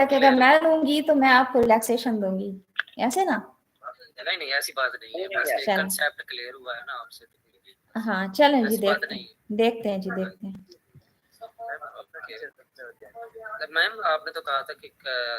کہ اگر میں لوں گی تو میں آپ کو ریلیکسیشن دوں گی, ایسے نا؟ نہیں ایسی بات نہیں ہے, بس ایک کنسیپٹ کلیئر ہوا ہے نا آپ سے. ہاں چلیں جی دیکھتے ہیں جی دیکھتے ہیں. میم آپ نے تو کہا تھا کہ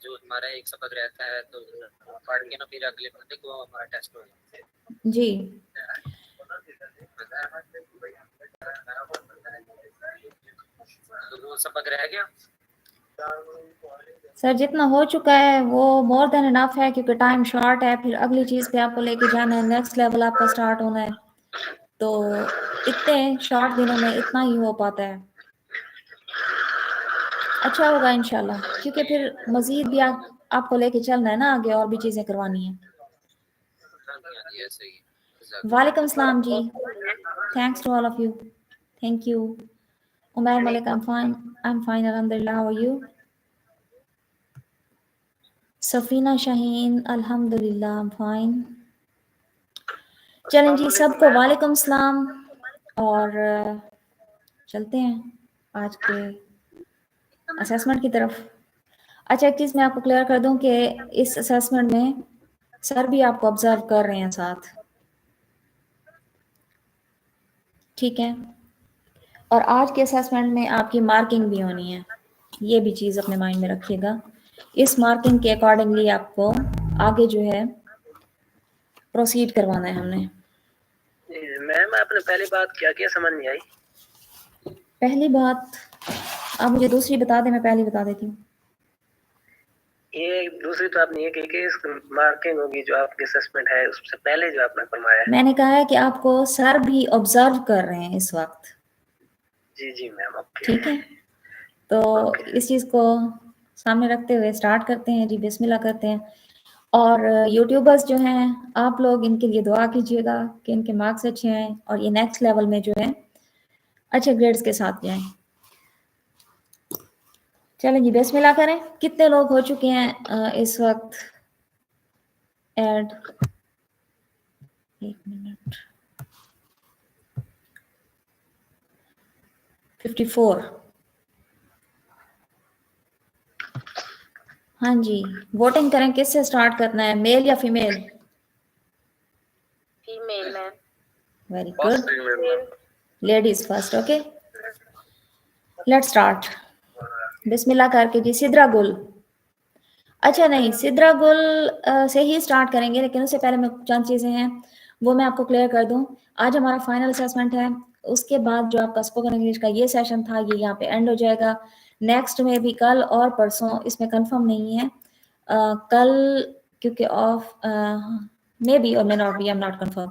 جو ہمارا ایک سبق رہتا ہے تو پڑھ کے نا پھر اگلے بندے کو ہمارا ٹیسٹ ہو جاتا ہے. جی تو وہ سبق رہ گیا سر, جتنا ہو چکا ہے وہ مور دین انف ہے, کیونکہ ٹائم شارٹ ہے. پھر اگلی چیز پہ آپ کو لے کے جانا ہے, نیکسٹ لیول آپ کا سٹارٹ ہونا ہے. تو اتنے شارٹ دنوں میں اتنا ہی ہو پاتا ہے. اچھا ہوگا انشاءاللہ, کیونکہ پھر مزید بھی آپ کو لے کے چلنا ہے نا آگے, اور بھی چیزیں کروانی ہیں. وعلیکم السلام جی, thanks to all of you, thank you. Umair Malik, I'm fine الحمدللہ, how are you? Safina Shaheen, الحمدللہ I'm fine. چلیں جی, سب کو وعلیکم السلام. اور چلتے ہیں آج کے اسیسمنٹ کی طرف. اچھا ایک چیز میں آپ کو کلیئر کر دوں کہ اس اسیسمنٹ میں سر بھی آپ کو آبزرو کر رہے ہیں ساتھ, ٹھیک ہے؟ اور آج کے اسیسمنٹ میں آپ کی مارکنگ بھی ہونی ہے, یہ بھی چیز اپنے مائنڈ میں رکھیے گا. اس مارکنگ کے اکارڈنگلی آپ کو آگے جو ہے پروسیڈ کروانا ہے ہم نے. میم آپ نے پہلی بات کیا سمجھ نہیں آئی. پہلی بات آپ مجھے دوسری بتا دیں, میں پہلی بتا دیتی ہوں. یہ دوسری تو آپ نے یہ کہی کہ مارکنگ ہوگی جو آپ کی اسسمنٹ ہے اس سے پہلے جو آپ نے فرمایا ہے. میں نے کہا ہے کہ آپ کو سر بھی آبزرو کر رہے ہیں اس وقت. جی میم اوکے, ٹھیک ہے, تو اس چیز کو سامنے رکھتے ہوئے اسٹارٹ کرتے ہیں جی. بسم اللہ کرتے ہیں. اور یوٹیوبرز جو ہیں آپ لوگ, ان کے لیے دعا کیجیے گا کہ ان کے مارکس اچھے آئیں اور یہ نیکسٹ لیول میں جو ہے اچھے گریڈز کے ساتھ جائیں. چلیں جی بسم اللہ کریں. کتنے لوگ ہو چکے ہیں اس وقت ایڈ؟ ایک منٹ, 54. ہاں جی, ووٹنگ کریں. کس سے سٹارٹ کرنا ہے, میل یا female? Female ma'am. Very good, ladies first. Okay let start. بسم اللہ کر کے جی. سدرا گل. اچھا نہیں, سدرا گل سے ہی سٹارٹ کریں گے, لیکن اس سے پہلے میں چند چیزیں ہیں وہ میں آپ کو کلیئر کر دوں. آج ہمارا فائنل اسیسمنٹ ہے, اس کے بعد جو آپ کا اسپوکن انگلش کا یہ سیشن تھا یہ یہاں پہ اینڈ ہو جائے گا. نیکسٹ میں بھی کل اور پرسوں, اس میں کنفرم نہیں ہے. کل کیونکہ آف مے بی اور may not be, I'm not confirm.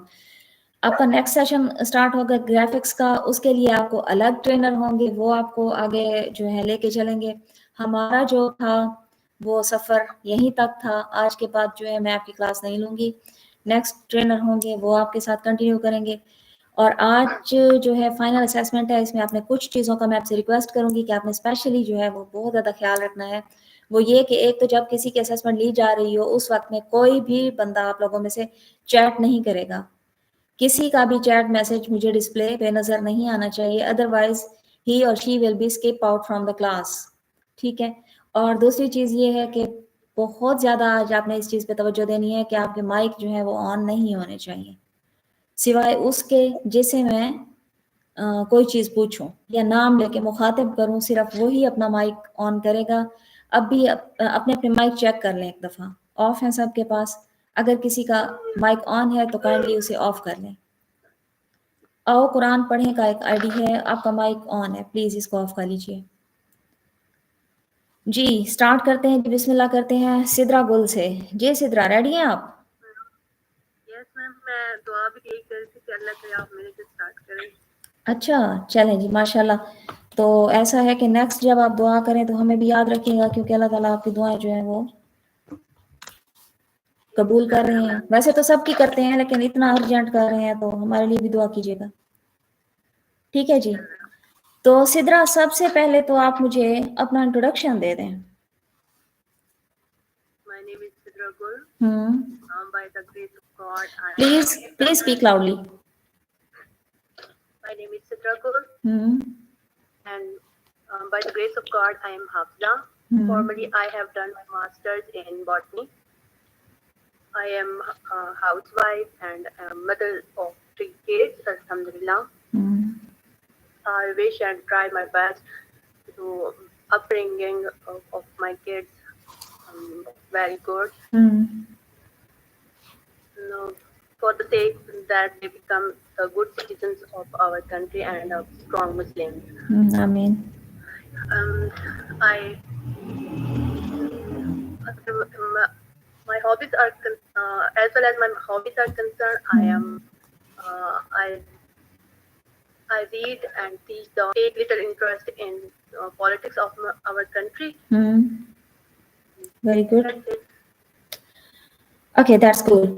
آپ کا نیکسٹ سیشن اسٹارٹ ہوگا گرافکس کا, اس کے لیے آپ کو الگ ٹرینر ہوں گے, وہ آپ کو آگے جو ہے لے کے چلیں گے. ہمارا جو تھا وہ سفر یہیں تک تھا. آج کے بعد جو ہے میں آپ کی کلاس نہیں لوں گی. نیکسٹ ٹرینر ہوں گے, وہ آپ کے ساتھ کنٹینیو کریں گے. اور آج جو ہے فائنل اسیسمنٹ ہے, اس میں آپ نے کچھ چیزوں کا میں آپ سے ریکویسٹ کروں گی کہ آپ نے اسپیشلی جو ہے وہ بہت زیادہ خیال رکھنا ہے. وہ یہ کہ ایک تو جب کسی کی اسیسمنٹ لی جا رہی ہو اس وقت میں کوئی بھی بندہ آپ لوگوں میں سے چیٹ نہیں کرے گا. کسی کا بھی چیٹ میسج مجھے ڈسپلے پہ نظر نہیں آنا چاہیے, otherwise he or she will be skip out from the class. ٹھیک ہے. اور دوسری چیز یہ ہے کہ بہت زیادہ آج آپ نے اس چیز پہ توجہ دینی ہے کہ آپ کے مائک جو ہے وہ آن نہیں ہونے چاہیے, سوائے اس کے جسے میں کوئی چیز پوچھوں یا نام لے کے مخاطب کروں, صرف وہی اپنا مائک آن کرے گا. اب بھی اپنے اپنے مائک چیک کر لیں, ایک دفعہ آف ہیں سب کے پاس. اگر کسی کا مائک آن ہے تو کائنڈلی اسے آف کر لیں. آؤ قرآن پڑھیں کا ایک آئی ڈی ہے, آپ کا مائک آن ہے, پلیز اس کو آف کر لیجیے. جی سٹارٹ کرتے ہیں, بسم اللہ کرتے ہیں. سدرا گل سے. جی سدرا ریڈی ہیں آپ؟ یس میم, میں دعا بھی یہی کر رہی تھی کہ اللہ کرے آپ میرے سے سٹارٹ کریں. اچھا چلیں جی ماشاء اللہ. تو ایسا ہے کہ نیکسٹ جب آپ دعا کریں تو ہمیں بھی یاد رکھیے گا, کیونکہ اللہ تعالیٰ آپ کی دعائیں جو ہیں وہ قبول کر رہے ہیں. ویسے تو سب کی کرتے ہیں, لیکن اتنا ارجنٹ کر رہے ہیں تو ہمارے لیے بھی دعا کیجیے گا. ٹھیک ہے جی. تو سدرا سب سے پہلے تو آپ مجھے اپنا انٹروڈکشن دے دیں. My name is Sidra Gul. By the grace of God, Please speak loudly. My name is Sidra Gul. And by the grace of God, I am Hafza. Formally, I have done my master's in botany. I am a housewife and a mother of 3 kids, alhamdulillah. I wish and try my best to upbringing of my kids very good. For the sake that they become good citizens of our country and strong Muslims. Ameen. My hobbies are as well as my hobbies are concerned. I read and take little interest in politics of our country. Very good. That's it. Okay, that's cool.